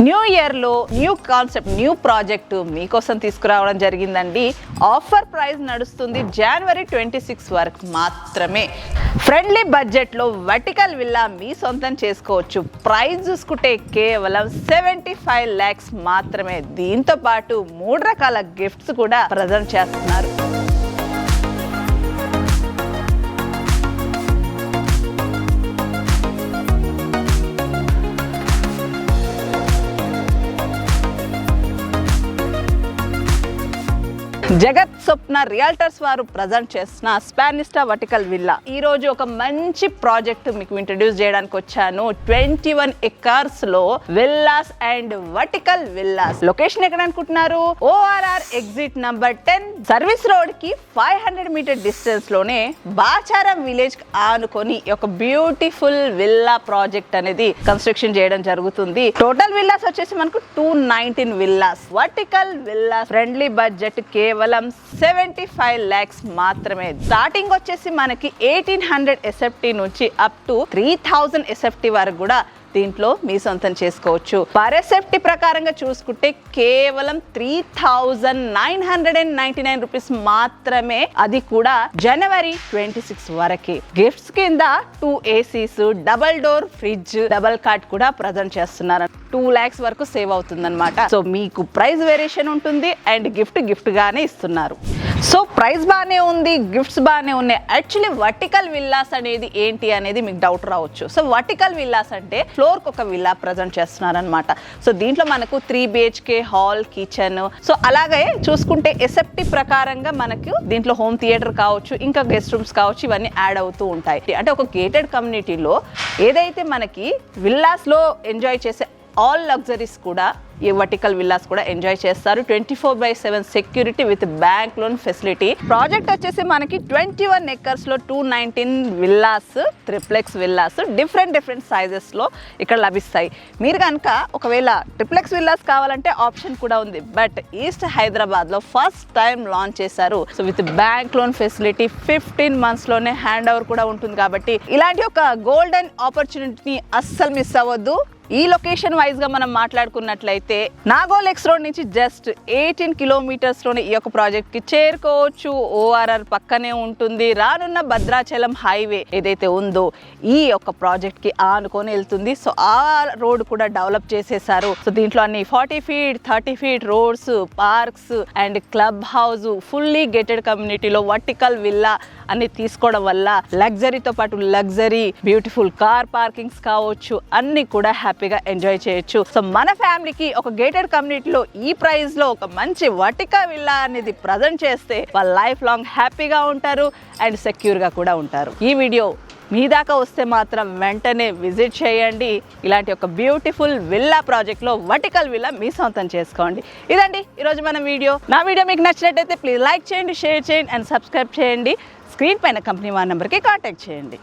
New ఇయర్లో new concept new project మీకోసం తీసుకురావడం జరిగిందండి. ఆఫర్ ప్రైస్ నడుస్తుంది జనవరి 26 వరకు మాత్రమే. ఫ్రెండ్లీ బడ్జెట్లో వర్టికల్ విల్లా మీ సొంతం చేసుకోవచ్చు. ప్రైస్ చూసుకుంటే కేవలం 75 lakhs మాత్రమే. దీంతో పాటు 3 రకాల గిఫ్ట్స్ కూడా ప్రజెంట్ చేస్తున్నారు. జగత్ స్వప్న రియల్టర్స్ వారు ప్రజెంట్ చేసిన స్పానిస్టా వర్టికల్ విల్లా. ఈ రోజు ఒక మంచి ప్రాజెక్ట్ మీకు ఇంట్రడ్యూస్ చేయడానికి వచ్చాను. 21 acres లో villas and vertical villas. Location ఎక్కడ అనుకుంటున్నారు? ORR exit number 10 service road కి 500 మీటర్ డిస్టెన్స్ లోనే బాచారం విలేజ్ ఆనుకొని ఒక బ్యూటిఫుల్ విల్లా ప్రాజెక్ట్ అనేది కన్స్ట్రక్షన్ చేయడం జరుగుతుంది. టోటల్ విల్లాస్ వచ్చేసి మనకు 219 villas. Vertical villas friendly budget కేవలం 75 lakhs మాత్రమే. స్టార్టింగ్ వచ్చేసి మనకి 1800 SFT నుంచి అప్ టు 3000 SFT వరకు కూడా దీంట్లో మీ సొంతం చేసుకోవచ్చు. పర్ SFT ప్రకారంగా చూసుకుంటే కేవలం 3999 రూపీస్ మాత్రమే. అది కూడా జనవరి 26 వరకే. గిఫ్ట్స్ కింద 2 ACs, double door fridge, double cot కూడా ప్రజెంట్ చేస్తున్నారు. 2 lakhs వరకు సేవ్ అవుతుంది అనమాట. సో మీకు ప్రైస్ వేరియేషన్ ఉంటుంది అండ్ గిఫ్ట్ గానే ఇస్తున్నారు. సో ప్రైస్ బాగానే ఉంది, గిఫ్ట్స్ బాగానే ఉన్నాయి. యాక్చువల్లీ వర్టికల్ విల్లాస్ అనేది ఏంటి అనేది మీకు డౌట్ రావచ్చు. సో వర్టికల్ విల్లాస్ అంటే ఫ్లోర్కి ఒక విల్లా ప్రజెంట్ చేస్తున్నారు అనమాట. సో దీంట్లో మనకు 3 BHK హాల్, కిచెన్. సో అలాగే చూసుకుంటే SFT ప్రకారంగా మనకు దీంట్లో హోమ్ థియేటర్ కావచ్చు, ఇంకా గెస్ట్ రూమ్స్ కావచ్చు, ఇవన్నీ యాడ్ అవుతూ ఉంటాయి. అంటే ఒక గేటెడ్ కమ్యూనిటీలో ఏదైతే మనకి విల్లాస్లో ఎంజాయ్ చేసే ఆల్ లగ్జరీస్ కూడా ఈ వర్టికల్ విల్లాస్ కూడా ఎంజాయ్ చేస్తారు. 24/7 security with bank loan facility. Project వచ్చేసి మనకి 21 acres లో 219 villas, triplex villas different sizes లో ఇక్కడ లభిస్తాయి. మీరు కనుక ఒకవేళ ట్రిప్లెక్స్ విల్లాస్ కావాలంటే ఆప్షన్ కూడా ఉంది. బట్ ఈస్ట్ హైదరాబాద్ లో ఫస్ట్ టైం లాంచ్ చేశారు. So with bank loan facility 15 months లోనే హ్యాండ్ ఓవర్ కూడా ఉంటుంది. కాబట్టి ఇలాంటి ఒక గోల్డెన్ ఆపర్చునిటీని అస్సలు మిస్ అవ్వద్దు. ఈ లొకేషన్ వైజ్ గా మనం మాట్లాడుకున్నట్లయితే నాగోల్ ఎక్స్ రోడ్ నుంచి జస్ట్ 18 kilometers లోనే ఈ యొక్క ప్రాజెక్ట్ కి చేరుకోవచ్చు. ORR పక్కనే ఉంటుంది. రానున్న భద్రాచలం హైవే ఏదైతే ఉందో ఈ యొక్క ప్రాజెక్ట్ కి ఆనుకొని వెళ్తుంది. సో ఆ రోడ్ కూడా డెవలప్ చేసేసారు. సో దీంట్లో అన్ని 40 feet 30 feet roads, parks and club house, fully gated కమ్యూనిటీలో వర్టికల్ విల్లా అన్ని తీసుకోవడం వల్ల లగ్జరీతో పాటు లగ్జరీ బ్యూటిఫుల్ కార్ పార్కింగ్స్ కావచ్చు, అన్ని కూడా హ్యాపీగా ఎంజాయ్ చేయొచ్చు. సో మన ఫ్యామిలీకి ఒక గేటెడ్ కమ్యూనిటీలో ఈ ప్రైస్ లో ఒక మంచి వర్టికల్ విల్లా అనేది ప్రజెంట్ చేస్తే వాళ్ళ లైఫ్ లాంగ్ హ్యాపీగా ఉంటారు అండ్ సెక్యూర్ గా కూడా ఉంటారు. ఈ వీడియో మీ దాకా వస్తే మాత్రం వెంటనే విజిట్ చేయండి. ఇలాంటి ఒక బ్యూటిఫుల్ విల్లా ప్రాజెక్ట్ లో వర్టికల్ విల్లా మీ సొంతం చేసుకోండి. ఇదండి ఈరోజు మన వీడియో. నా వీడియో మీకు నచ్చినట్టయితే ప్లీజ్ లైక్ చేయండి, షేర్ చేయండి అండ్ సబ్స్క్రైబ్ చేయండి. స్క్రీన్ పైన కంపెనీ వారి నెంబర్కి కాంటాక్ట్ చేయండి.